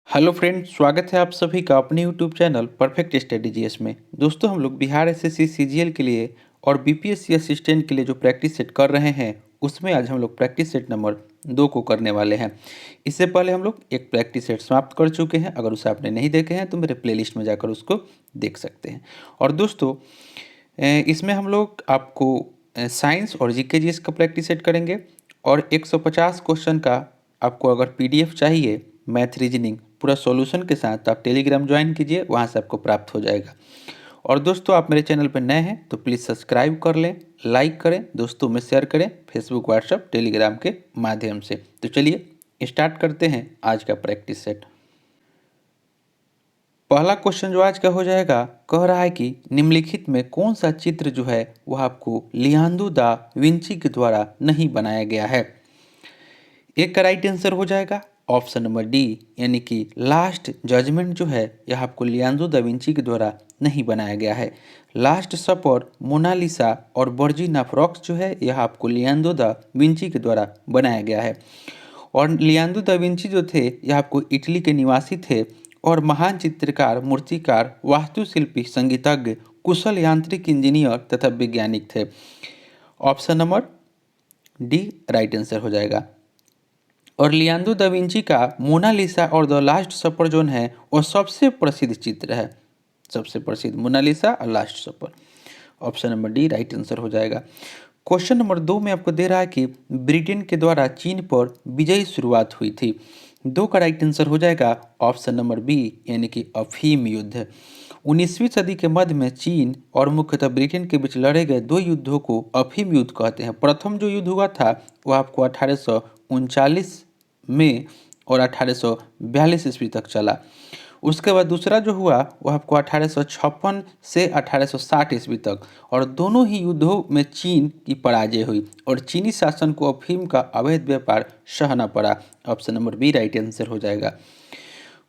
Hello friends, स्वागत है आप सभी का अपने YouTube channel perfect study GS में। दोस्तों, हम लोग बिहार एसएससी सीजीएल के लिए और बीपीएससी असिस्टेंट के लिए जो प्रैक्टिस सेट कर रहे हैं उसमें आज हम लोग प्रैक्टिस सेट नंबर 2 को करने वाले हैं। इससे पहले हम लोग एक प्रैक्टिस सेट समाप्त कर चुके हैं। अगर उसे आपने नहीं देखे हैं तो मेरे प्लेलिस्ट में जाकर उसको देख सकते हैं। और दोस्तों, इसमें हम लोग आपको साइंस और जीके जीएस का प्रैक्टिस सेट करेंगे और 150 क्वेश्चन का आपको अगर पीडीएफ चाहिए मैथ रीजनिंग पूरा सॉल्यूशन के साथ, तो आप टेलीग्राम ज्वाइन कीजिए, वहाँ से आपको प्राप्त हो जाएगा। और दोस्तों, आप मेरे चैनल पर नए हैं तो प्लीज़ सब्सक्राइब कर लें, लाइक करें, दोस्तों में शेयर करें, फेसबुक व्हाट्सएप टेलीग्राम के माध्यम से। तो चलिए स्टार्ट करते हैं आज का प्रैक्टिस सेट। पहला क्वेश्चन जो आज का हो जाएगा, कह रहा है कि निम्नलिखित में कौन सा चित्र जो है वह आपको लियोनार्डो दा विंची के द्वारा नहीं बनाया गया है। एक का राइट आंसर हो जाएगा ऑप्शन नंबर डी, यानी कि लास्ट जजमेंट जो है यह आपको लियोनार्डो दा विंची के द्वारा नहीं बनाया गया है। लास्ट सपर, मोनालिसा और वर्जिन ऑफ रॉक्स जो है यह आपको लियोनार्डो दा विंची के द्वारा बनाया गया है। और लियोनार्डो दा विंची जो थे यह आपको इटली के निवासी थे और महान चित्रकार, मूर्तिकार, वास्तुशिल्पी, संगीतज्ञ, कुशल यांत्रिक इंजीनियर तथा वैज्ञानिक थे। Option number D right answer हो जाएगा। और लियोनार्डो दा विंची का मोनालिसा और द लास्ट सपर जो है वो सबसे प्रसिद्ध चित्र है, सबसे प्रसिद्ध मोनालिसा और Last Supper. Option number D right answer हो जाएगा। क्वेश्चन नंबर 2 में आपको दे रहा है कि ब्रिटेन के द्वारा चीन पर विजयी शुरुआत हुई थी। 2 का राइट आंसर हो जाएगा ऑप्शन नंबर बी, यानी कि अफीम युद्ध। 19वीं सदी के मध्य में चीन और मुख्यतः ब्रिटेन के बीच लड़े गए 2 युद्धों को अफीम युद्ध कहते हैं। प्रथम जो युद्ध हुआ था वह आपको 1839 में और 1842 ईस्वी तक चला। उसके बाद दूसरा जो हुआ वह आपको 1856 से 1860 ईस्वी तक, और दोनों ही युद्धों में चीन की पराजय हुई और चीनी शासन को अफीम का अवैध व्यापार सहना पड़ा। Option number B right answer हो जाएगा।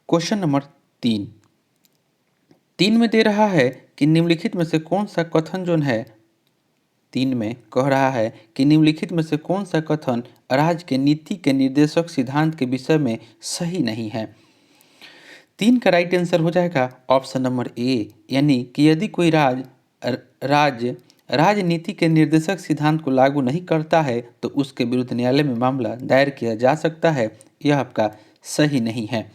क्वेश्चन नंबर 3 में दे रहा है कि निम्नलिखित में से कौन सा कथन जो है, 3 में कह रहा है कि निम्नलिखित में से कौन सा कथन राज्य के नीति के निर्देशक सिद्धांत के विषय में सही नहीं है। 3 का राइट आंसर हो जाएगा ऑप्शन नंबर ए, यानी कि यदि कोई राज्य राजनीति के निर्देशक सिद्धांत को लागू नहीं करता है तो उसके विरुद्ध न्यायालय में मामला दायर किया जा सकता है। यह आपका सही नहीं है।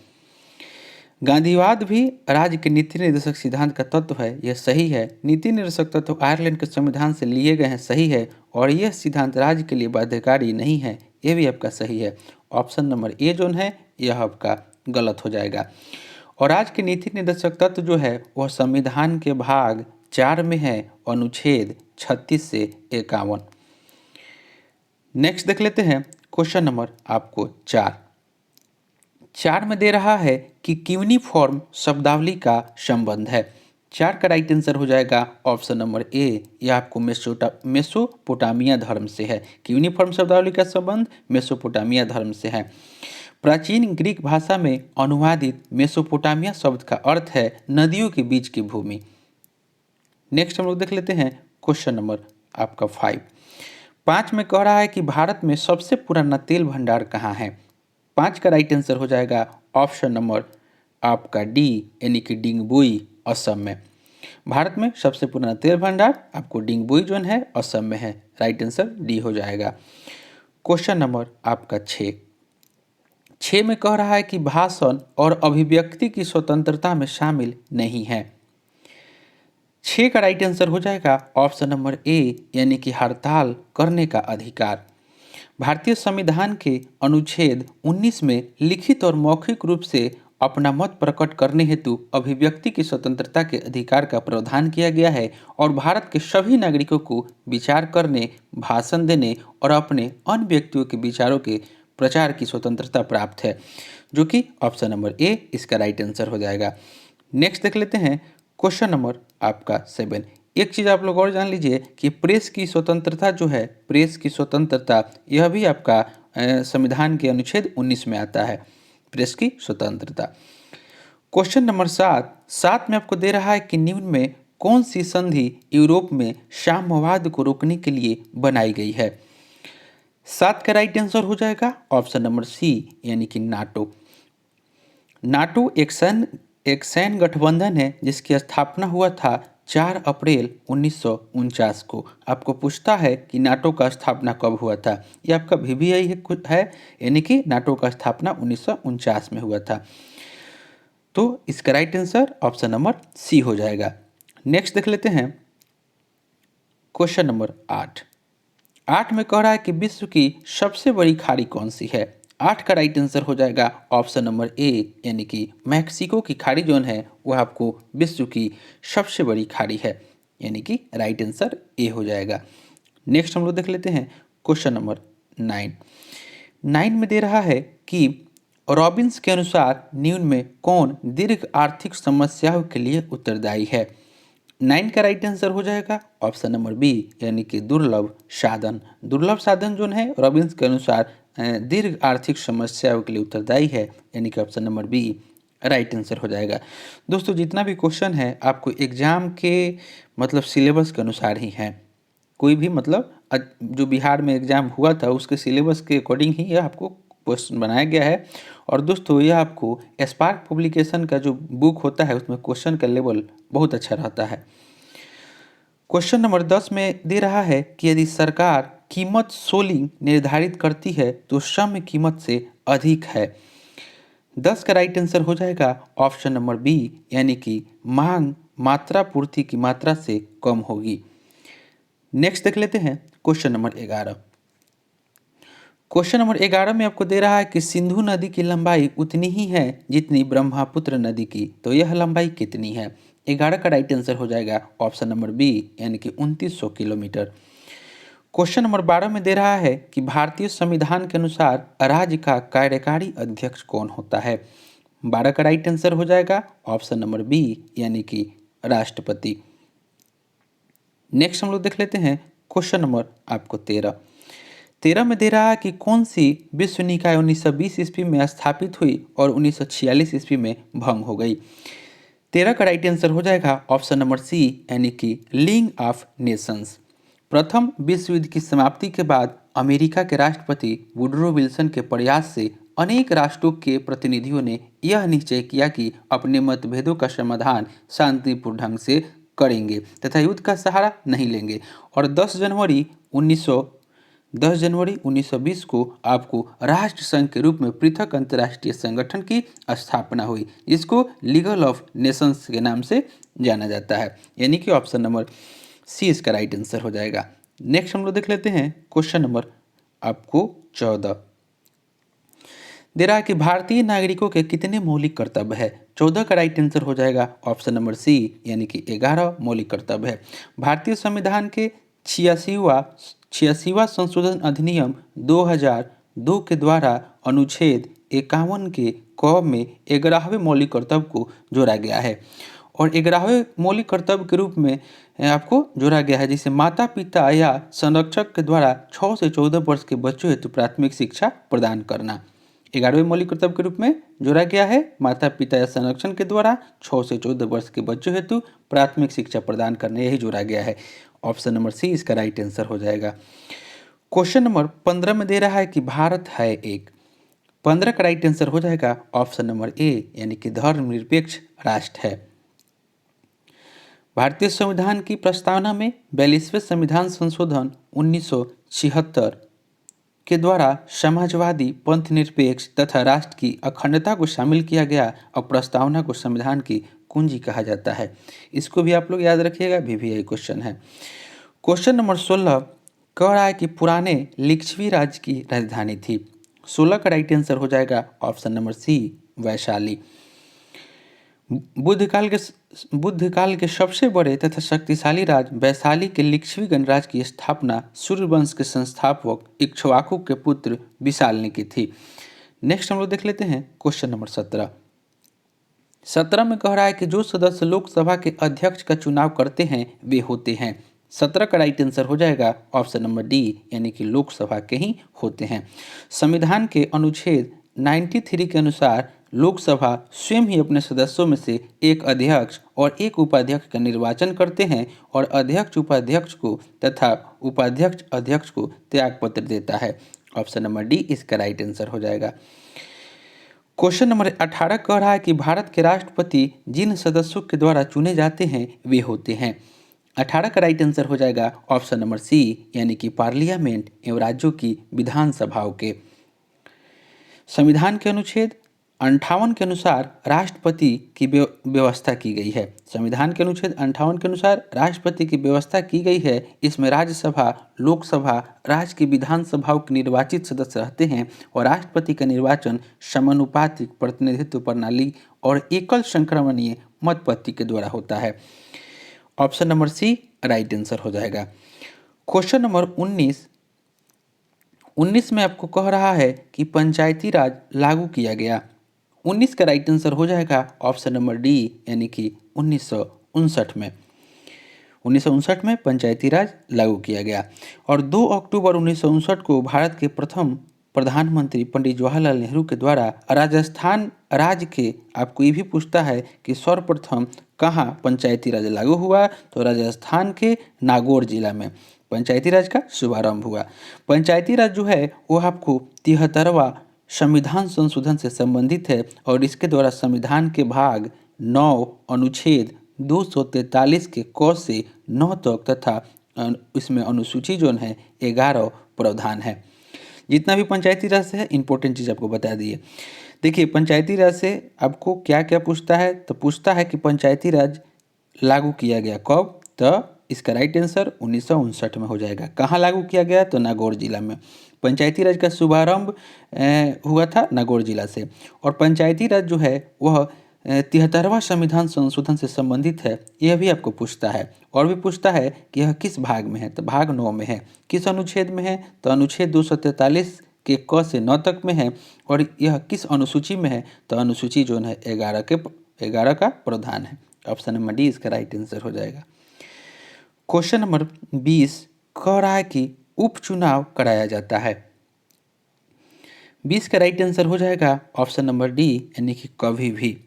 गांधीवाद भी राज्य के नीति निर्देशक सिद्धांत का तत्व है, यह सही है। नीति निर्देशक तत्व आयरलैंड के संविधान से लिए गए हैं, सही है। और यह सिद्धांत राज्य के लिए बाध्यकारी नहीं है, यह भी आपका सही है। ऑप्शन नंबर ए जो है यह आपका गलत हो जाएगा। और राज्य के नीति निर्देशक तत्व जो है वह संविधान के भाग 4 में है, अनुच्छेद 36 से 51। नेक्स्ट देख लेते हैं क्वेश्चन नंबर आपको 4 में दे रहा है कि क्यूनिफॉर्म शब्दावली का संबंध है। 4 का राइट आंसर हो जाएगा ऑप्शन नंबर ए, यह आपको मेसोपोटामिया धर्म से है। क्यूनिफॉर्म शब्दावली का संबंध मेसोपोटामिया धर्म से है। प्राचीन ग्रीक भाषा में अनुवादित मेसोपोटामिया शब्द का अर्थ है नदियों के बीच की भूमि। नेक्स्ट हम लोग देख लेते हैं क्वेश्चन नंबर आपका 5 में कह रहा है कि भारत में सबसे पुराना तेल भंडार कहाँ है। 5 का राइट आंसर हो जाएगा ऑप्शन नंबर आपका डी, यानी कि डिंगबुई, असम में। भारत में सबसे पुराना तेल भंडार आपको डिंगबुई जो है असम में है। राइट आंसर डी हो जाएगा। क्वेश्चन नंबर आपका 6 में कह रहा है कि भाषण और अभिव्यक्ति की स्वतंत्रता में शामिल नहीं है। 6 का राइट आंसर हो जाएगा ऑप्शन नंबर ए, यानी कि हड़ताल करने का अधिकार। भारतीय संविधान के अनुच्छेद 19 में लिखित और मौखिक रूप से अपना मत प्रकट करने हेतु अभिव्यक्ति की स्वतंत्रता के अधिकार का प्रावधान किया गया है और भारत के सभी नागरिकों को विचार करने, भाषण देने और अपने अन्य व्यक्तियों के विचारों के प्रचार की स्वतंत्रता प्राप्त है, जो कि ऑप्शन नंबर ए इसका राइट आंसर हो जाएगा। नेक्स्ट देख लेते हैं क्वेश्चन नंबर आपका 7। एक चीज़ आप लोग और जान लीजिए कि प्रेस की स्वतंत्रता जो है, प्रेस की स्वतंत्रता यह भी आपका संविधान के अनुच्छेद 19 में आता है, प्रेस की स्वतंत्रता। क्वेश्चन नंबर 7 में आपको दे रहा है कि निम्न में कौन सी संधि यूरोप में साम्यवाद को रोकने के लिए बनाई गई है। 7 का राइट आंसर हो जाएगा ऑप्शन नंबर सी, यानी कि नाटो। नाटो एक सैन्य गठबंधन है जिसकी स्थापना हुआ था 4 अप्रैल 1949 को। आपको पूछता है कि नाटो का स्थापना कब हुआ था। ये आपका VBI है, यानी कि नाटो का स्थापना 1949 में हुआ था। तो इसका right answer option number C हो जाएगा। नेक्स्ट देख लेते हैं क्वेश्चन नंबर 8 में कह रहा है कि विश्व की सबसे बड़ी खाड़ी कौन सी है। 8 का राइट आंसर हो जाएगा ऑप्शन नंबर ए, यानी कि मैक्सिको की खाड़ी जोन है वह आपको विश्व की सबसे बड़ी खाड़ी है, यानी कि राइट आंसर ए हो जाएगा। नेक्स्ट हम लोग देख लेते हैं क्वेश्चन नंबर 9 में दे रहा है कि रॉबिन्स के अनुसार निम्न में कौन दीर्घ आर्थिक समस्याओं के लिए उत्तरदायी है। 9 का राइट आंसर हो जाएगा ऑप्शन नंबर बी, यानी कि दुर्लभ साधन। दुर्लभ साधन जो है रॉबिन्स के अनुसार दीर्घ आर्थिक समस्याओं के लिए उत्तरदायी है, यानी कि option number B right answer हो जाएगा। दोस्तों जितना भी क्वेश्चन है आपको एग्जाम के मतलब सिलेबस के अनुसार ही है। कोई भी मतलब जो बिहार में एग्जाम हुआ था उसके सिलेबस के अकॉर्डिंग ही यह आपको क्वेश्चन बनाया गया है। और दोस्तों यह आपको स्पार्क पब्लिकेशन का जो बुक होता है उसमें क्वेश्चन का लेवल बहुत अच्छा रहता है। क्वेश्चन नंबर 10 में दे रहा है कि यदि सरकार कीमत सोलिंग निर्धारित करती है तो श्रम कीमत से अधिक है। 10 का राइट आंसर हो जाएगा ऑप्शन नंबर बी, यानी कि मांग मात्रा पूर्ति की मात्रा से कम होगी। नेक्स्ट देख लेते हैं क्वेश्चन नंबर 11। क्वेश्चन नंबर 11 में आपको दे रहा है कि सिंधु नदी की लंबाई उतनी ही है जितनी ब्रह्मपुत्र नदी की, तो यह लंबाई कितनी है। 11 का राइट आंसर हो जाएगा ऑप्शन नंबर बी, यानी कि 2900 किलोमीटर। क्वेश्चन नंबर 12 में दे रहा है कि भारतीय संविधान के अनुसार राज्य का कार्यकारी अध्यक्ष कौन होता है। 12 का राइट आंसर हो जाएगा ऑप्शन नंबर बी, यानी कि राष्ट्रपति। नेक्स्ट हम लोग देख लेते हैं क्वेश्चन नंबर आपको 13 में दे रहा है कि कौन सी विश्व निकाय 1920 ईस्वी में स्थापित हुई और 1946 ईस्वी में भंग हो गई। 13 का राइट आंसर हो जाएगा ऑप्शन नंबर सी, यानी कि लीग ऑफ नेशंस। प्रथम विश्व युद्ध की समाप्ति के बाद अमेरिका के राष्ट्रपति वुडरो विल्सन के प्रयास से अनेक राष्ट्रों के प्रतिनिधियों ने यह निश्चय किया कि अपने मतभेदों का समाधान शांतिपूर्ण ढंग से करेंगे तथा युद्ध का सहारा नहीं लेंगे। और 10 जनवरी 1920 को आपको राष्ट्र संघ के रूप में पृथक अंतर्राष्ट्रीय संगठन की स्थापना हुई, जिसको लीगल ऑफ नेशंस के नाम से जाना जाता है, यानी कि ऑप्शन नंबर सी इसका राइट आंसर हो जाएगा। नेक्स्ट हम लोग देख लेते हैं क्वेश्चन नंबर आपको 14 दे रहा है कि भारतीय नागरिकों के कितने मौलिक कर्तव्य है। 14 का राइट आंसर हो जाएगा ऑप्शन नंबर सी, यानी कि 11 मौलिक कर्तव्य है। भारतीय संविधान के 86वां संशोधन अधिनियम 2002 के द्वारा अनुच्छेद 51 के क में 11वें मौलिक कर्तव्य को जोड़ा गया है और 11वें मौलिक कर्तव्य के रूप में आपको जोड़ा गया है, जिसे माता पिता या संरक्षक के द्वारा 6 से 14 वर्ष के बच्चों हेतु प्राथमिक शिक्षा प्रदान करना। 11वें मौलिक कर्तव्य के रूप में जोड़ा गया है माता पिता या संरक्षण के द्वारा 6 से 14 वर्ष के बच्चों हेतु प्राथमिक शिक्षा प्रदान करने, यही जोड़ा गया है। ऑप्शन नंबर सी इसका राइट आंसर हो जाएगा। क्वेश्चन नंबर 15 में दे रहा है कि भारत है एक। 15 का राइट आंसर हो जाएगा ऑप्शन नंबर ए, यानी कि धर्मनिरपेक्ष राष्ट्र है। भारतीय संविधान की प्रस्तावना में 42वें संविधान संशोधन 1976 के द्वारा समाजवादी, पंथ निरपेक्ष तथा राष्ट्र की अखंडता को शामिल किया गया और प्रस्तावना को संविधान की कुंजी कहा जाता है। इसको भी आप लोग याद रखिएगा, VBI क्वेश्चन है। क्वेश्चन नंबर 16 कह रहा है कि पुराने लिच्छवी राज्य की राजधानी थी। 16 का राइट आंसर हो जाएगा option number C, Vaishali. Buddha काल के सबसे बड़े तथा शक्तिशाली राज वैशाली के लिच्छवी गणराज्य की स्थापना सूर्यवंश के संस्थापक इक्ष्वाकु के पुत्र विशाल ने की थी। नेक्स्ट हम लोग देख लेते हैं क्वेश्चन नंबर 17 में कह रहा है कि जो सदस्य लोकसभा के अध्यक्ष का चुनाव करते हैं वे होते हैं। 17 का राइट आंसर हो जाएगा ऑप्शन नंबर डी, यानी कि लोकसभा के ही होते हैं। संविधान के अनुच्छेद 93 के अनुसार लोकसभा स्वयं ही अपने सदस्यों में से एक अध्यक्ष और एक उपाध्यक्ष का निर्वाचन करते हैं और अध्यक्ष उपाध्यक्ष को तथा उपाध्यक्ष अध्यक्ष को त्यागपत्र देता है। ऑप्शन नंबर डी इसका राइट आंसर हो जाएगा। क्वेश्चन नंबर 18 कह रहा है कि भारत के राष्ट्रपति जिन सदस्यों के द्वारा चुने जाते हैं वे होते हैं। 18 का राइट आंसर हो जाएगा ऑप्शन नंबर सी, यानी कि पार्लियामेंट एवं राज्यों की विधानसभाओं के। संविधान के अनुच्छेद 58 के अनुसार राष्ट्रपति की व्यवस्था की गई है। संविधान के अनुच्छेद 58 के अनुसार राष्ट्रपति की व्यवस्था की गई है। इसमें राज्यसभा, लोकसभा, राज्य की विधानसभाओं के निर्वाचित सदस्य रहते हैं और राष्ट्रपति का निर्वाचन समानुपातिक प्रतिनिधित्व प्रणाली और एकल संक्रमणीय मत पद्धति के द्वारा होता है। Option number C right answer हो जाएगा। क्वेश्चन नंबर 19 में आपको कह रहा है कि पंचायती राज लागू किया गया। 19 का राइट आंसर हो जाएगा ऑप्शन नंबर डी, यानी कि 1959 में। 1959 में पंचायती राज लागू किया गया और 2 अक्टूबर 1959 को भारत के प्रथम प्रधानमंत्री पंडित जवाहरलाल नेहरू के द्वारा राजस्थान राज्य के, आपको ये भी पूछता है कि सर्वप्रथम कहाँ पंचायती राज लागू हुआ, तो राजस्थान के नागौर जिला में पंचायती राज का शुभारंभ हुआ। पंचायती राज जो है वो आपको 73वां संविधान संशोधन से संबंधित है और इसके द्वारा संविधान के भाग 9 अनुच्छेद 243 के क से 9 तक तथा इसमें अनुसूची जो है 11 प्रावधान है। जितना भी पंचायती राज से है इंपॉर्टेंट चीज़ आपको बता दिए। देखिए पंचायती राज से आपको क्या क्या पूछता है, तो पूछता है कि पंचायती राज लागू किया गया कब, तो इसका राइट आंसर 1959 में हो जाएगा। कहाँ लागू किया गया, तो नागौर जिला में। पंचायती राज का शुभारंभ हुआ था नागौर जिला से और पंचायती राज जो है वह 73वां संविधान संशोधन से संबंधित है, यह भी आपको पूछता है। और भी पूछता है कि यह किस भाग में है, तो भाग 9 में है। किस अनुच्छेद में है, तो अनुच्छेद 243 के क से 9 तक में है और यह किस अनुसूची में है, तो अनुसूची जो है 11 का प्रावधान है। ऑप्शन नंबर डी इसका राइट आंसर हो जाएगा। क्वेश्चन नंबर 20 कह रहा है कि उपचुनाव कराया जाता है। 20 का राइट आंसर हो जाएगा ऑप्शन नंबर डी, यानी कि कभी भी।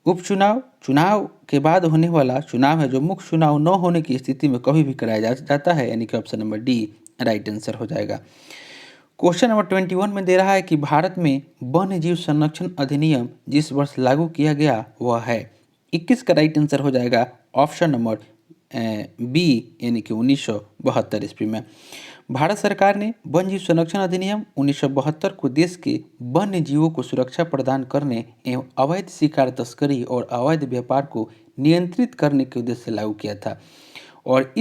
उपचुनाव चुनाव के बाद होने वाला चुनाव है जो मुख्य चुनाव न होने की स्थिति में कभी भी कराया जाता है, यानी कि option number D right answer हो जाएगा। क्वेश्चन नंबर 21 में दे रहा है कि भारत में वन्य जीव संरक्षण अधिनियम जिस वर्ष लागू किया गया वह है। 21 का राइट आंसर हो जाएगा ऑप्शन नंबर बी, यानी कि 1972 ईस्वी में। भारत सरकार ने वन्य जीव संरक्षण अधिनियम 1972 को देश के वन्य जीवों को सुरक्षा प्रदान करने एवं अवैध शिकार, तस्करी और अवैध व्यापार को नियंत्रित करने के उद्देश्य से लागू किया था और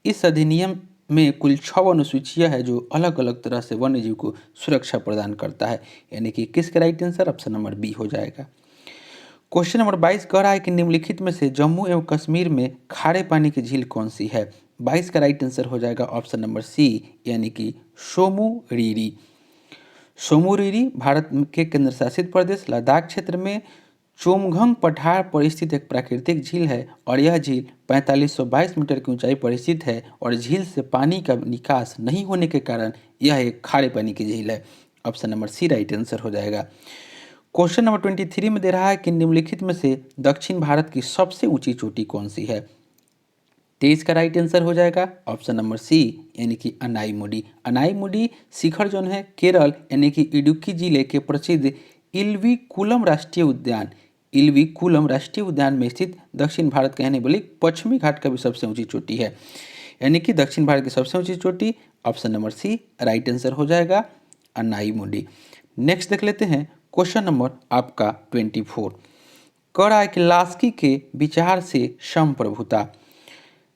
इस अधिनियम में कुल 6 अनुसूचियां है जो अलग अलग तरह से वन्य जीव को सुरक्षा प्रदान करता है, यानी कि किसका right answer option number B हो जाएगा। क्वेश्चन नंबर 22 कह रहा है कि निम्नलिखित में से जम्मू एवं कश्मीर में खारे पानी की झील कौन सी है। 22 का राइट आंसर हो जाएगा ऑप्शन नंबर सी, यानी कि सोमू रीरी। सोमू रीरी भारत के केंद्र शासित प्रदेश लद्दाख क्षेत्र में चोमघंग पठार पर स्थित एक प्राकृतिक झील है और यह झील 4522 मीटर की ऊंचाई पर स्थित है और झील से पानी का निकास नहीं होने के कारण यह एक खारे पानी की झील है। Option number C right answer हो जाएगा। क्वेश्चन नंबर 23 में दे रहा है कि निम्नलिखित में से दक्षिण भारत की सबसे ऊंची चोटी कौन सी है। 23 का राइट आंसर हो जाएगा ऑप्शन नंबर सी, यानी कि अनाईमुडी। अनाईमुडी शिखर जो है केरल यानी कि इडुक्की जिले के प्रसिद्ध इल्विकुलम राष्ट्रीय उद्यान में स्थित दक्षिण भारत के कहने वाली पश्चिमी घाट का भी सबसे ऊंची चोटी है, यानी कि दक्षिण भारत की सबसे ऊंची चोटी option number C right answer हो जाएगा अनाईमुडी। नेक्स्ट देख लेते हैं क्वेश्चन नंबर आपका 24 कह रहा है कि लास्की के विचार से समप्रभुता।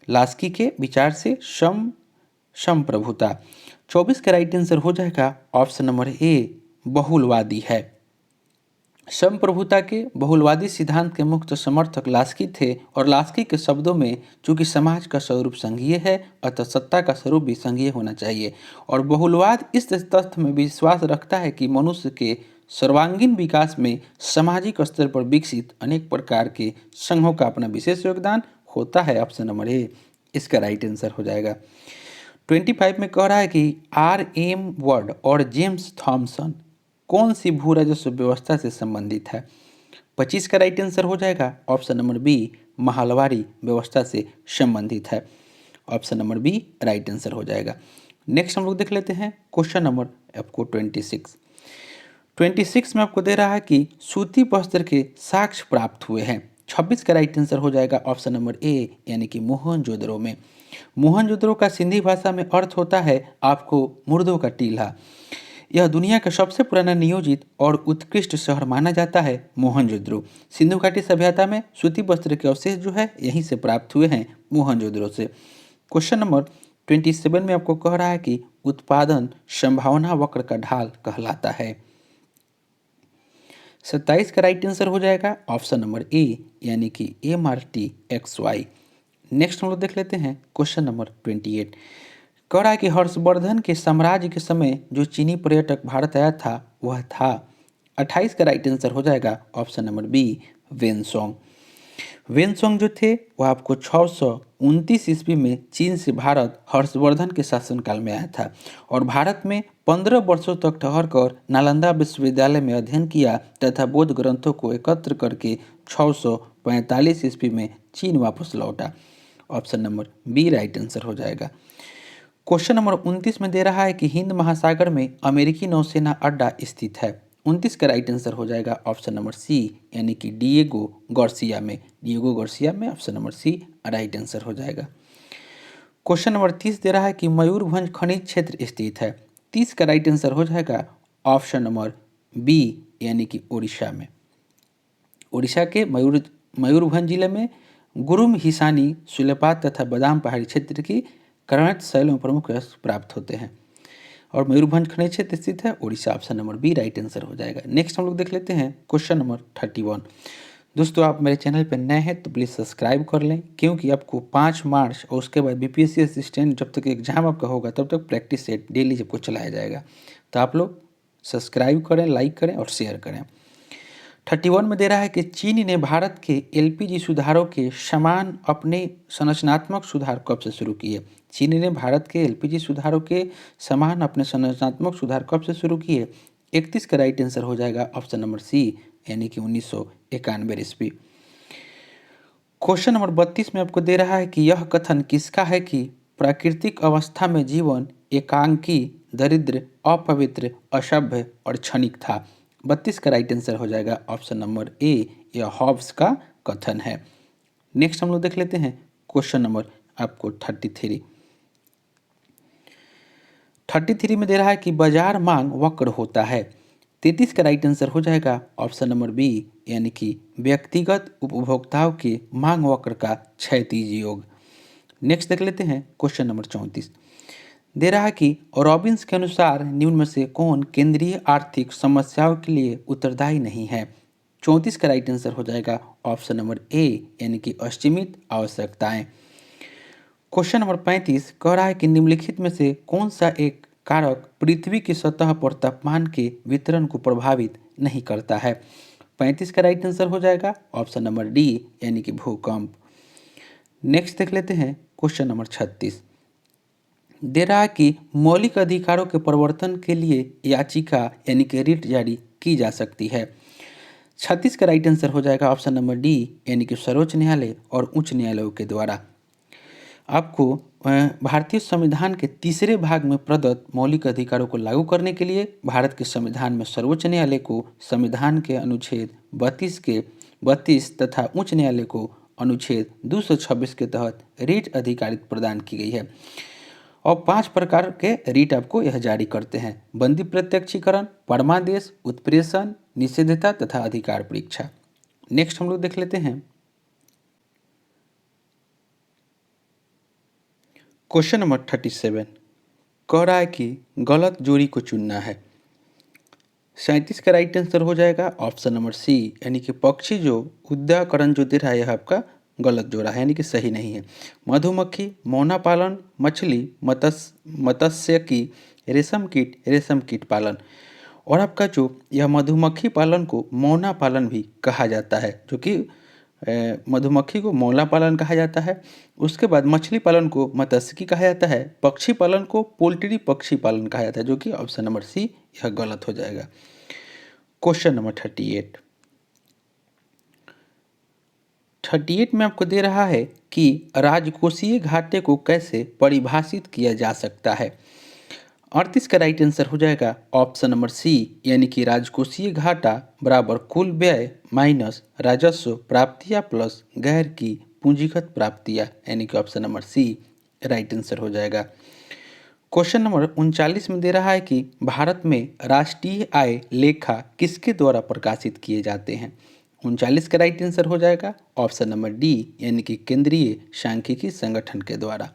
लास्की के विचार से समप्रभुता 24 का राइट आंसर हो जाएगा ऑप्शन नंबर ए बहुलवादी है। समप्रभुता के बहुलवादी सिद्धांत के मुख्य समर्थक लास्की थे और लास्की के शब्दों में चूंकि समाज का स्वरूप संघीय है अतः सत्ता का स्वरूप भी संघीय होना चाहिए और बहुलवाद इस तथ्य में विश्वास रखता है कि मनुष्य के सर्वांगीण विकास में सामाजिक स्तर पर विकसित अनेक प्रकार के संघों का अपना विशेष योगदान होता है। ऑप्शन नंबर ए इसका राइट आंसर हो जाएगा। 25 में कह रहा है कि R.M. वर्ड और जेम्स थॉमसन कौन सी भू राजस्व व्यवस्था से संबंधित है। 25 का राइट आंसर हो जाएगा ऑप्शन नंबर बी महलवारी व्यवस्था से संबंधित है। Option number B right answer हो जाएगा। नेक्स्ट हम लोग देख लेते हैं क्वेश्चन नंबर आपको 26 26 में आपको दे रहा है कि सूती वस्त्र के साक्ष्य प्राप्त हुए हैं। 26 का राइट आंसर हो जाएगा ऑप्शन नंबर ए, यानी कि मोहनजोदड़ो में। मोहनजोदड़ो का सिंधी भाषा में अर्थ होता है आपको मुर्दों का टीला। यह दुनिया का सबसे पुराना नियोजित और उत्कृष्ट शहर माना जाता है मोहनजोदड़ो। सिंधु घाटी सभ्यता में सूती वस्त्र के अवशेष जो है यहीं से प्राप्त हुए हैं, मोहनजोदड़ो से। क्वेश्चन नंबर 27 में आपको कह रहा है कि उत्पादन संभावना वक्र का ढाल कहलाता है। 27 का राइट आंसर हो जाएगा ऑप्शन नंबर ए, यानी कि MRTXY। नेक्स्ट हम लोग देख लेते हैं क्वेश्चन नंबर 28। कह रहा है कि हर्षवर्धन के साम्राज्य के समय जो चीनी पर्यटक भारत आया था वह था। 28 का राइट आंसर हो जाएगा ऑप्शन नंबर बी, वेनसोंग। वेनसोंग जो थे वह आपको 629 ईस्वी में चीन से भारत हर्षवर्धन के शासनकाल में आया था और भारत में 15 वर्षों तक ठहर कर नालंदा विश्वविद्यालय में अध्ययन किया तथा बौद्ध ग्रंथों को एकत्र करके 645 ईस्वी में चीन वापस लौटा। Option number B right answer हो जाएगा। क्वेश्चन नंबर 29 में दे रहा है कि हिंद महासागर में अमेरिकी नौसेना अड्डा स्थित है। 29 का राइट आंसर हो जाएगा ऑप्शन नंबर सी, यानी कि डिएगो गार्सिया में। डिएगो गार्सिया में option number C right answer हो जाएगा। क्वेश्चन नंबर 30 दे रहा है कि मयूरभंज खनिज क्षेत्र स्थित है। 30 का राइट आंसर हो जाएगा ऑप्शन नंबर बी, यानी कि उड़ीसा में। उड़ीसा के मयूरभंज जिले में गुरुम, हिसानी, सुलेपात तथा बादाम पहाड़ी क्षेत्र की कर्णाट शैल में प्रमुख प्राप्त होते हैं और मयूरभंज खनिज क्षेत्र स्थित है Orissa. Option number B right answer हो जाएगा। नेक्स्ट हम लोग देख लेते हैं क्वेश्चन नंबर 31। दोस्तों, आप मेरे चैनल पर नए हैं तो प्लीज़ सब्सक्राइब कर लें, क्योंकि आपको 5 मार्च और उसके बाद बीपीएससी असिस्टेंट जब तक एग्जाम आपका होगा तब तक प्रैक्टिस सेट डेली आपको चलाया जाएगा। तो आप लोग सब्सक्राइब करें, लाइक करें और शेयर करें। 31 में दे रहा है कि चीन ने भारत के एलपीजी सुधारों के समान अपने संरचनात्मक सुधार कब से शुरू किए। चीन ने भारत के एलपीजी सुधारों के समान अपने संरचनात्मक सुधार कब से शुरू किए। 31 का राइट आंसर हो जाएगा ऑप्शन नंबर सी, यानी कि 1991 ईस्वी। क्वेश्चन नंबर 32 में आपको दे रहा है कि यह कथन किसका है कि प्राकृतिक अवस्था में जीवन एकांकी, दरिद्र, अपवित्र, असभ्य और क्षणिक था। 32 का राइट आंसर हो जाएगा ऑप्शन नंबर ए, यह हॉब्स का कथन है। नेक्स्ट हम लोग देख लेते हैं क्वेश्चन नंबर आपको 33 में दे रहा है कि बाजार मांग वक्र होता है। 33 का राइट आंसर हो जाएगा ऑप्शन नंबर बी, यानी कि व्यक्तिगत उपभोक्ताओं के मांग वक्र का क्षैतिज योग। नेक्स्ट देख लेते हैं क्वेश्चन नंबर 34। दे रहा है कि रॉबिन्स के अनुसार निम्न में से कौन केंद्रीय आर्थिक समस्याओं के लिए उत्तरदायी नहीं है। 34 का राइट आंसर हो जाएगा ऑप्शन नंबर ए, यानी कि असीमित आवश्यकताएं। क्वेश्चन नंबर 35 कह रहा है कि निम्नलिखित में से कौन सा एक कारक पृथ्वी की सतह पर तापमान के वितरण को प्रभावित नहीं करता है। 35 का राइट आंसर हो जाएगा ऑप्शन नंबर डी, यानी कि भूकंप। नेक्स्ट देख लेते हैं क्वेश्चन नंबर 36। दे रहा है कि मौलिक अधिकारों के परिवर्तन के लिए याचिका यानी कि रिट जारी की जा सकती है। 36 का राइट आंसर हो जाएगा ऑप्शन नंबर डी, यानी कि सर्वोच्च न्यायालय और उच्च न्यायालयों के द्वारा। आपको भारतीय संविधान के तीसरे भाग में प्रदत्त मौलिक अधिकारों को लागू करने के लिए भारत के संविधान में सर्वोच्च न्यायालय को संविधान के अनुच्छेद 32 तथा उच्च न्यायालय को अनुच्छेद 226 के तहत रीट अधिकारित प्रदान की गई है और 5 प्रकार के रीट आपको यह जारी करते हैं: बंदी प्रत्यक्षीकरण, परमादेश, उत्प्रेषण, निषेधता तथा अधिकार परीक्षा। नेक्स्ट हम लोग देख लेते हैं क्वेश्चन नंबर 37। कह रहा है कि गलत जोड़ी को चुनना है। 37 का राइट आंसर हो जाएगा ऑप्शन नंबर सी, यानी कि पक्षी जो उद्याकरण जो दे रहा है यह आपका गलत जोड़ा है, यानी कि सही नहीं है। मधुमक्खी, मौना पालन, मछली, मत्स्य की, रेशम कीट पालन। और आपका जो यह मधुमक्खी पालन को मौना पालन भी कहा जाता है, जो कि मधुमक्खी को मौना पालन कहा जाता है। उसके बाद मछली पालन को मत्स्यिकी कहा जाता है। पक्षी पालन को पोल्ट्री पक्षी पालन कहा जाता है, जो कि ऑप्शन नंबर सी यह गलत हो जाएगा। क्वेश्चन नंबर 38 में आपको दे रहा है कि राजकोषीय घाटे को कैसे परिभाषित किया जा सकता है। 38 का राइट आंसर हो जाएगा ऑप्शन नंबर सी, यानी कि राजकोषीय घाटा बराबर कुल व्यय माइनस राजस्व प्राप्तियां प्लस गैर की पूंजीगत प्राप्तियां, यानी कि option number C right answer हो जाएगा। क्वेश्चन नंबर 39 में दे रहा है कि भारत में राष्ट्रीय आय लेखा किसके द्वारा प्रकाशित किए जाते हैं। 39 का राइट आंसर हो जाएगा ऑप्शन नंबर डी, यानी कि केंद्रीय सांख्यिकी संगठन के द्वारा।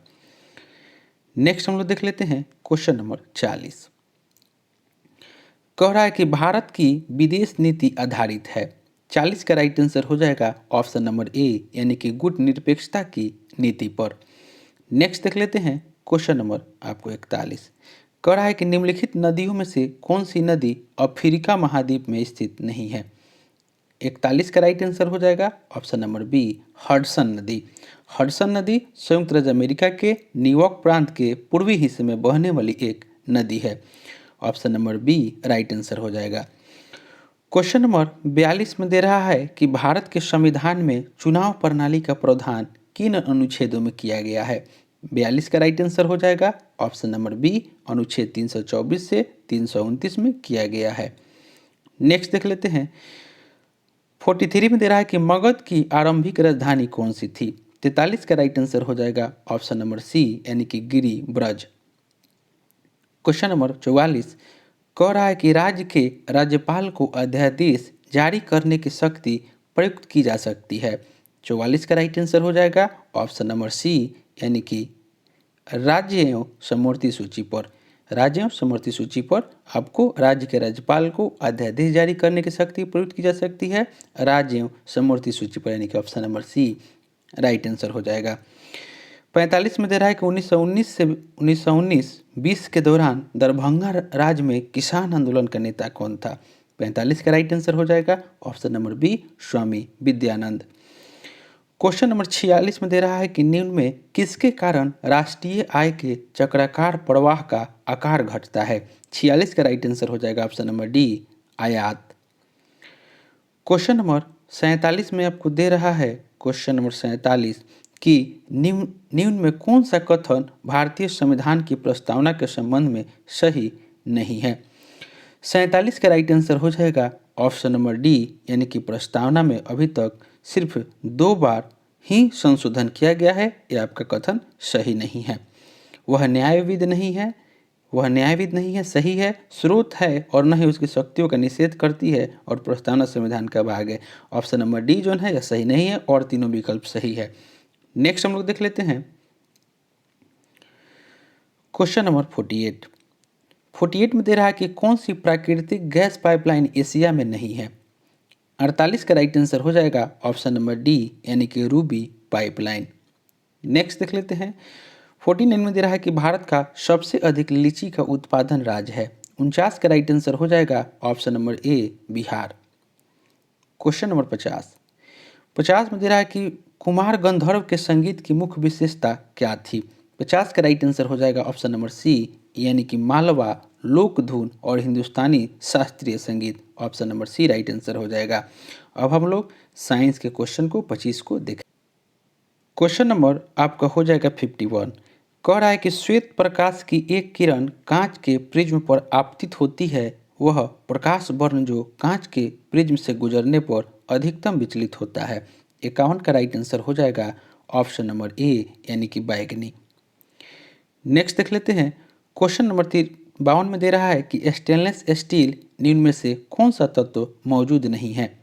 नेक्स्ट हम लोग देख लेते हैं क्वेश्चन नंबर 40। कह रहा है कि भारत की विदेश नीति आधारित है। 40 का राइट आंसर हो जाएगा ऑप्शन नंबर ए, यानी कि गुट निरपेक्षता की नीति पर। नेक्स्ट देख लेते हैं क्वेश्चन नंबर आपको 41। कह रहा है कि निम्नलिखित नदियों में से कौन सी नदी अफ्रीका महाद्वीप में स्थित नहीं है। 41 का राइट आंसर हो जाएगा ऑप्शन नंबर बी, हडसन नदी। हडसन नदी संयुक्त राज्य अमेरिका के न्यूयॉर्क प्रांत के पूर्वी हिस्से में बहने वाली एक नदी है। Option number B right answer हो जाएगा। क्वेश्चन नंबर 42 में दे रहा है कि भारत के संविधान में चुनाव प्रणाली का प्रावधान किन अनुच्छेदों में किया गया है। 42 का राइट आंसर हो जाएगा ऑप्शन नंबर बी, अनुच्छेद 324 से 329 में किया गया है। नेक्स्ट देख लेते हैं 43 में दे रहा है कि मगध की आरंभिक राजधानी कौन सी थी। 43 का राइट आंसर हो जाएगा ऑप्शन नंबर सी, यानी कि गिरि ब्रज। क्वेश्चन नंबर 44 कह रहा है कि राज्य के राज्यपाल को अध्यादेश जारी करने की शक्ति प्रयुक्त की जा सकती है। 44 का राइट आंसर हो जाएगा ऑप्शन नंबर सी, यानी कि राज्य एवं समवर्ती सूची पर। राज्य एवं समवर्ती सूची पर आपको राज्य के राज्यपाल को अध्यादेश जारी करने की शक्ति प्रयुक्त की जा सकती है राज्य एवं समवर्ती सूची पर, यानी कि option number C right answer हो जाएगा। 45 में दे रहा है कि 1919 से 1919-20 के दौरान दरभंगा राज्य में किसान आंदोलन का नेता कौन था। 45 का राइट आंसर हो जाएगा ऑप्शन नंबर बी, स्वामी विद्यानंद। क्वेश्चन नंबर 46 में दे रहा है कि निम्न में किसके कारण राष्ट्रीय आय के चक्राकार प्रवाह का आकार घटता है। 46 का राइट आंसर हो जाएगा ऑप्शन नंबर डी, आयात। क्वेश्चन नंबर 47 में आपको दे रहा है क्वेश्चन नंबर 47 कि निम्न में कौन सा कथन भारतीय संविधान की प्रस्तावना के संबंध में सही नहीं है। 47 का राइट आंसर हो जाएगा ऑप्शन नंबर डी, यानी कि प्रस्तावना में अभी तक सिर्फ 2 बार ही संशोधन किया गया है, यह आपका कथन सही नहीं है। वह न्यायविद नहीं है, सही है, स्रोत है और न ही उसकी शक्तियों का निषेध करती है और प्रस्तावना संविधान का भाग है। ऑप्शन नंबर डी जो है यह सही नहीं है और तीनों विकल्प सही है। नेक्स्ट हम लोग देख लेते हैं क्वेश्चन नंबर 48 में दे रहा है कि कौन सी प्राकृतिक गैस पाइपलाइन एशिया में नहीं है। 48 का राइट आंसर हो जाएगा ऑप्शन नंबर डी, यानी कि रूबी पाइपलाइन। नेक्स्ट देख लेते हैं 49 में दे रहा है कि भारत का सबसे अधिक लीची का उत्पादन राज्य है। 49 का राइट आंसर हो जाएगा ऑप्शन नंबर ए, बिहार। क्वेश्चन नंबर 50 में दे रहा है कि कुमार गंधर्व के संगीत की मुख्य विशेषता क्या थी। 50 का राइट आंसर हो जाएगा ऑप्शन नंबर सी, यानी कि मालवा, लोक धुन और हिंदुस्तानी शास्त्रीय संगीत। Option number C right answer हो जाएगा। अब हम लोग साइंस के क्वेश्चन को 25 को देखें। क्वेश्चन नंबर आपका हो जाएगा 51। कह रहा है कि श्वेत प्रकाश की एक किरण कांच के प्रिज्म पर आपतित होती है, वह प्रकाश वर्ण जो कांच के प्रिज्म से गुजरने पर अधिकतम विचलित होता है। 51 का राइट आंसर हो जाएगा ऑप्शन नंबर ए, यानी कि बैगनी। नेक्स्ट देख लेते हैं क्वेश्चन नंबर 52 में दे रहा है कि स्टेनलेस स्टील निम्न में से कौन सा तत्व मौजूद नहीं है।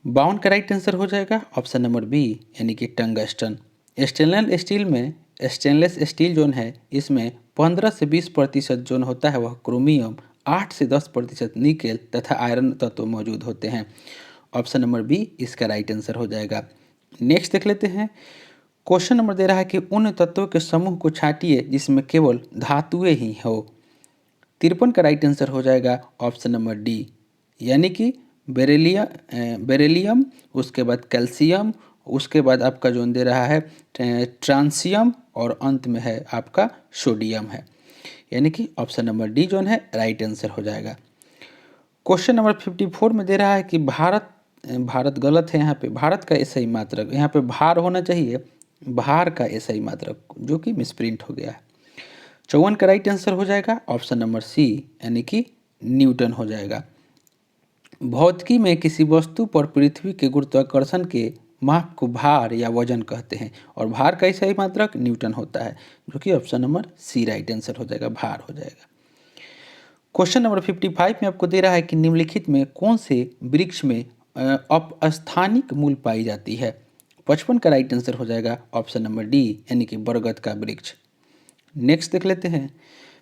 52 का राइट आंसर हो जाएगा ऑप्शन नंबर बी, यानी कि टंगस्टन। स्टेनलेस स्टील जोन है इसमें 15 से 20% जोन होता है वह क्रोमियम, 8 से 10% निकेल तथा आयरन तत्व मौजूद होते हैं। ऑप्शन नंबर बी इसका राइट आंसर हो जाएगा। नेक्स्ट देख लेते हैं क्वेश्चन नंबर दे रहा है कि उन तत्वों के समूह को छांटिए जिसमें केवल धातुएं ही हो। 53 का राइट आंसर हो जाएगा ऑप्शन नंबर डी, यानी कि बेरिलियम, उसके बाद कैल्शियम, उसके बाद आपका जो दे रहा है ट्रांसियम और अंत में है आपका सोडियम है, यानी कि ऑप्शन नंबर डी जो है राइट आंसर हो जाएगा। क्वेश्चन नंबर 54 में दे रहा है कि भारत गलत है, यहाँ पे भारत का एसआई मात्रक, यहाँ पे भार होना चाहिए, भार का एसआई मात्रक जो कि मिसप्रिंट हो गया है। 54 का राइट आंसर हो जाएगा ऑप्शन नंबर सी यानी कि न्यूटन हो जाएगा। भौतिकी में किसी वस्तु पर पृथ्वी के गुरुत्वाकर्षण के माप को भार या वजन कहते हैं और भार का सही मात्रक न्यूटन होता है, जो कि option number C right answer हो जाएगा, भार हो जाएगा। क्वेश्चन नंबर 55 में आपको दे रहा है कि निम्नलिखित में कौन से वृक्ष में अपस्थानिक मूल पाई जाती है। 55 का राइट आंसर हो जाएगा ऑप्शन नंबर डी यानी कि बरगद का वृक्ष। नेक्स्ट देख लेते हैं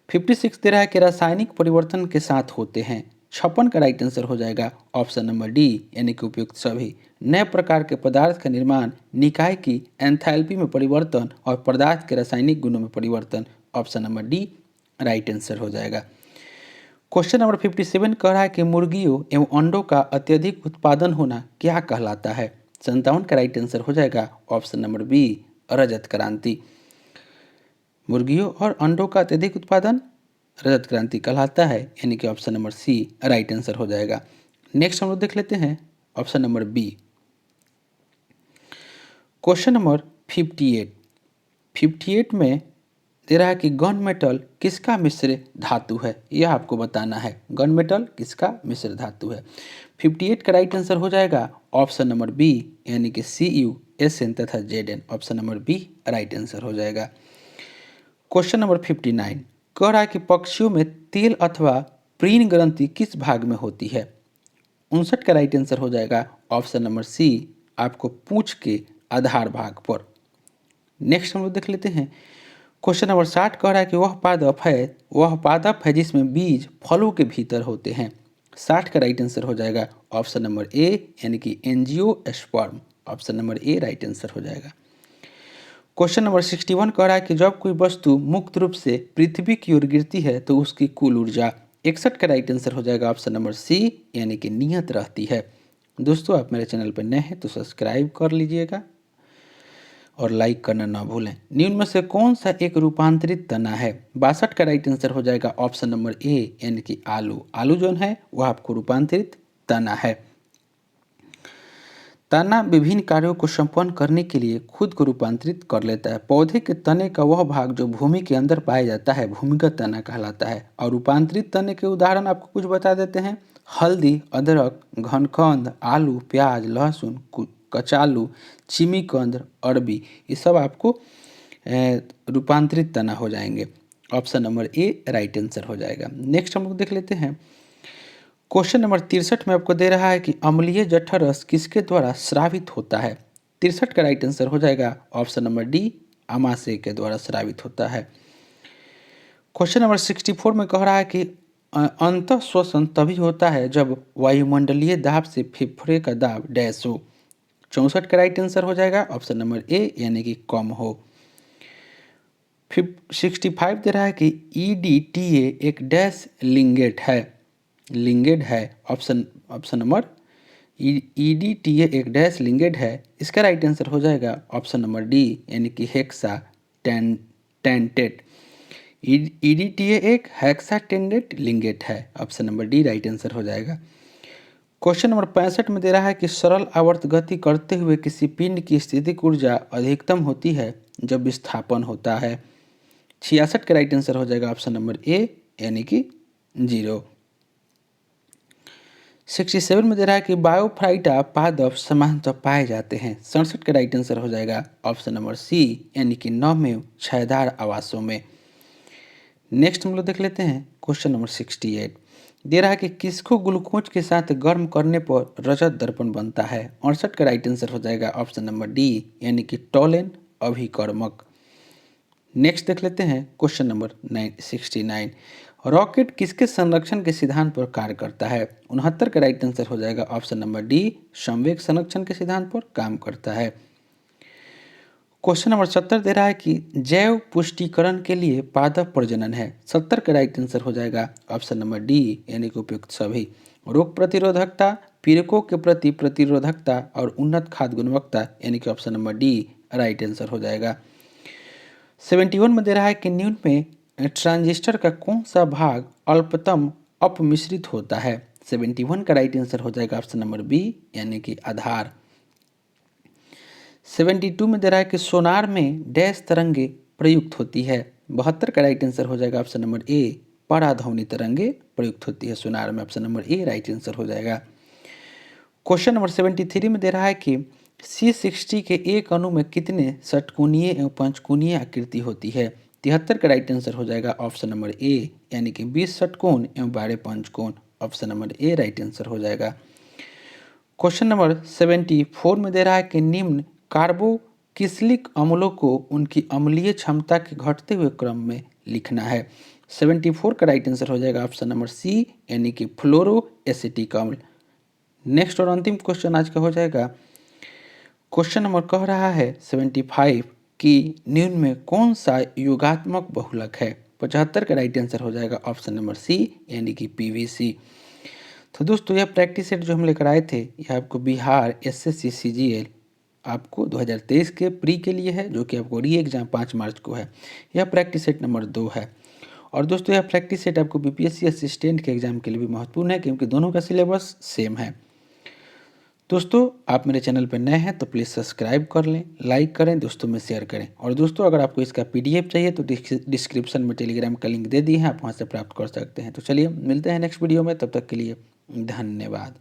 56 दे रहा है कि रासायनिक परिवर्तन के साथ होते हैं। 56 का राइट आंसर हो जाएगा ऑप्शन नंबर डी यानी कि उपयुक्त सभी। नए प्रकार के पदार्थ का निर्माण, निकाय की एंथैल्पी में परिवर्तन और पदार्थ के रासायनिक गुणों में परिवर्तन, option number D right answer हो जाएगा। क्वेश्चन नंबर 57 कह रहा है कि मुर्गियों एवं अंडों का अत्यधिक उत्पादन होना क्या कहलाता है। 57 का राइट आंसर हो जाएगा ऑप्शन नंबर बी रजत क्रांति। मुर्गियों और अंडों का अत्यधिक उत्पादन रजत क्रांति कहलाता है यानी कि option number C right answer हो जाएगा। नेक्स्ट हम लोग देख लेते हैं option number B. Question number 58 में दे रहा है कि गन मेटल किसका मिश्र धातु है, यह आपको बताना है। गन मेटल किसका मिश्र धातु है। 58 का राइट आंसर हो जाएगा ऑप्शन नंबर बी यानी कि CuSn तथा Zn, option number B right answer हो जाएगा। क्वेश्चन नंबर 59 कह रहा है कि पक्षियों में तेल अथवा प्रीन ग्रंथि किस भाग में होती है। 59 का राइट आंसर हो जाएगा ऑप्शन नंबर सी आपको पूंछ के आधार भाग पर। नेक्स्ट हम लोग देख लेते हैं क्वेश्चन नंबर 60 कह रहा है कि वह पादप है जिसमें बीज फलों के भीतर होते हैं। 60 का राइट आंसर हो जाएगा ऑप्शन नंबर ए यानी कि angiosperm, option number A right answer हो जाएगा। क्वेश्चन नंबर 61 कह रहा है कि जब कोई वस्तु मुक्त रूप से पृथ्वी की ओर गिरती है तो उसकी कुल ऊर्जा। 61 का राइट आंसर हो जाएगा ऑप्शन नंबर सी यानी कि नियत रहती है। दोस्तों आप मेरे चैनल पर नए हैं तो सब्सक्राइब कर लीजिएगा और लाइक करना ना भूलें। निम्न में से कौन सा एक रूपांतरित तना है। 62 का राइट आंसर हो जाएगा ऑप्शन नंबर ए यानी कि आलू। आलू जो है वह आपको रूपांतरित तना है। तना विभिन्न कार्यों को संपन्न करने के लिए खुद को रूपांतरित कर लेता है। पौधे के तने का वह भाग जो भूमि के अंदर पाया जाता है भूमिगत तना कहलाता है। और रूपांतरित तने के उदाहरण आपको कुछ बता देते हैं। हल्दी, अदरक, घनकंद, आलू, प्याज, लहसुन, कचालू, चिमीकंद, अरबी, ये सब आपको रूपांतरित तना हो जाएंगे। Option number A right answer हो जाएगा। नेक्स्ट हम लोग देख लेते हैं क्वेश्चन नंबर 63 में आपको दे रहा है कि अम्लीय जठर रस किसके द्वारा स्रावित होता है। 63 का राइट आंसर हो जाएगा ऑप्शन नंबर डी आमाशय के द्वारा स्रावित होता है। क्वेश्चन नंबर 64 में कह रहा है कि अंतः श्वसन तभी होता है जब वायुमंडलीय दाब से फेफड़े का दाब डैश हो। 64 का राइट आंसर हो जाएगा ऑप्शन नंबर ए यानी कि कम हो। 65 दे रहा है कि EDTA एक डैश लिंगेट है। ऑप्शन नंबर EDTA एक डैश लिंगेट है। इसका राइट आंसर हो जाएगा ऑप्शन नंबर डी यानी कि हेक्सा टेंटेट। EDTA एक हेक्सा टेंडेट लिंगेट है। Option number D right answer हो जाएगा। क्वेश्चन नंबर 65 में दे रहा है कि सरल आवर्त गति करते हुए किसी पिंड की स्थितिक ऊर्जा अधिकतम होती है जब विस्थापन होता है। 66 का राइट आंसर हो जाएगा ऑप्शन नंबर ए यानी कि 0। 67 में दे रहा है कि बायोफाइटा पादप समानतः पाए जाते हैं। 67 का राइट आंसर हो जाएगा ऑप्शन नंबर सी यानी कि नौमेव छायादार आवासों में। नेक्स्ट हम लोग देख लेते हैं क्वेश्चन नंबर 68 दे रहा है कि किसको ग्लूकोज के साथ गर्म करने पर रजत दर्पण बनता है। 68 का राइट आंसर हो जाएगा ऑप्शन नंबर डी यानी कि टोलेन अभिकर्मक। नेक्स्ट देख लेते हैं क्वेश्चन नंबर 69 रॉकेट किसके संरक्षण के सिद्धांत पर कार्य करता है। 69 का राइट आंसर हो जाएगा ऑप्शन नंबर डी संवेग संरक्षण के सिद्धांत पर काम करता है। क्वेश्चन नंबर 70 दे रहा है कि जैव पुष्टिकरण के लिए पादप प्रजनन है। 70 का राइट आंसर हो जाएगा ऑप्शन नंबर डी यानी कि उपयुक्त सभी। रोग प्रतिरोधकता, पीड़कों के प्रति प्रतिरोधकता और उन्नत खाद्य गुणवत्ता यानी कि option number D right answer हो जाएगा। 71 में दे रहा है कि निम्न में ट्रांजिस्टर का कौन सा भाग अल्पतम अपमिश्रित होता है। 71 का राइट आंसर हो जाएगा ऑप्शन नंबर बी यानी कि आधार। 72 में दे रहा है कि सोनार में डैश तरंगे प्रयुक्त होती है। 72 का राइट आंसर हो जाएगा ऑप्शन नंबर ए, पराध्वनि तरंगे प्रयुक्त होती है सोनार में। Option number A right answer हो जाएगा। क्वेश्चन नंबर 73 में दे रहा है कि C60 के एक अणु में कितने षटकोणीय एवं पंचकोणीय आकृति होती है। 73 का राइट आंसर हो जाएगा ऑप्शन नंबर ए, यानी कि 20 षटकोण एवं 12 पंचकोण। Option number A right answer हो जाएगा। क्वेश्चन नंबर 74 में दे रहा है कि निम्न कार्बोक्सिलिक अम्लों को उनकी अम्लीय क्षमता के घटते हुए क्रम में लिखना है। 74 का राइट आंसर हो जाएगा ऑप्शन नंबर सी, यानी कि फ्लोरो एसिटिक अम्ल। नेक्स्ट और अंतिम क्वेश्चन आज का हो जाएगा। क्वेश्चन नंबर कह रहा है 75 कि निम्न में कौन सा योगात्मक बहुलक है। 75 का राइट आंसर हो जाएगा ऑप्शन नंबर सी, यानी कि पीवीसी। तो दोस्तों यह प्रैक्टिस सेट जो हम लेकर आए थे यह आपको बिहार एसएससी सीजीएल आपको 2023 के प्री के लिए है, जो कि आपको री एग्जाम 5 मार्च को है। यह प्रैक्टिस सेट नंबर 2 है। और दोस्तों यह प्रैक्टिस सेट आपको बीपीएससी असिस्टेंट के एग्जाम के लिए भी महत्वपूर्ण है, क्योंकि दोनों का सिलेबस सेम है। दोस्तों आप मेरे चैनल पर नए हैं तो प्लीज़ सब्सक्राइब कर लें, लाइक करें, दोस्तों में शेयर करें। और दोस्तों अगर आपको इसका पीडीएफ चाहिए तो डिस्क्रिप्शन में टेलीग्राम का लिंक दे दिए हैं, आप वहां से प्राप्त कर सकते हैं। तो चलिए मिलते हैं नेक्स्ट वीडियो में, तब तक के लिए धन्यवाद।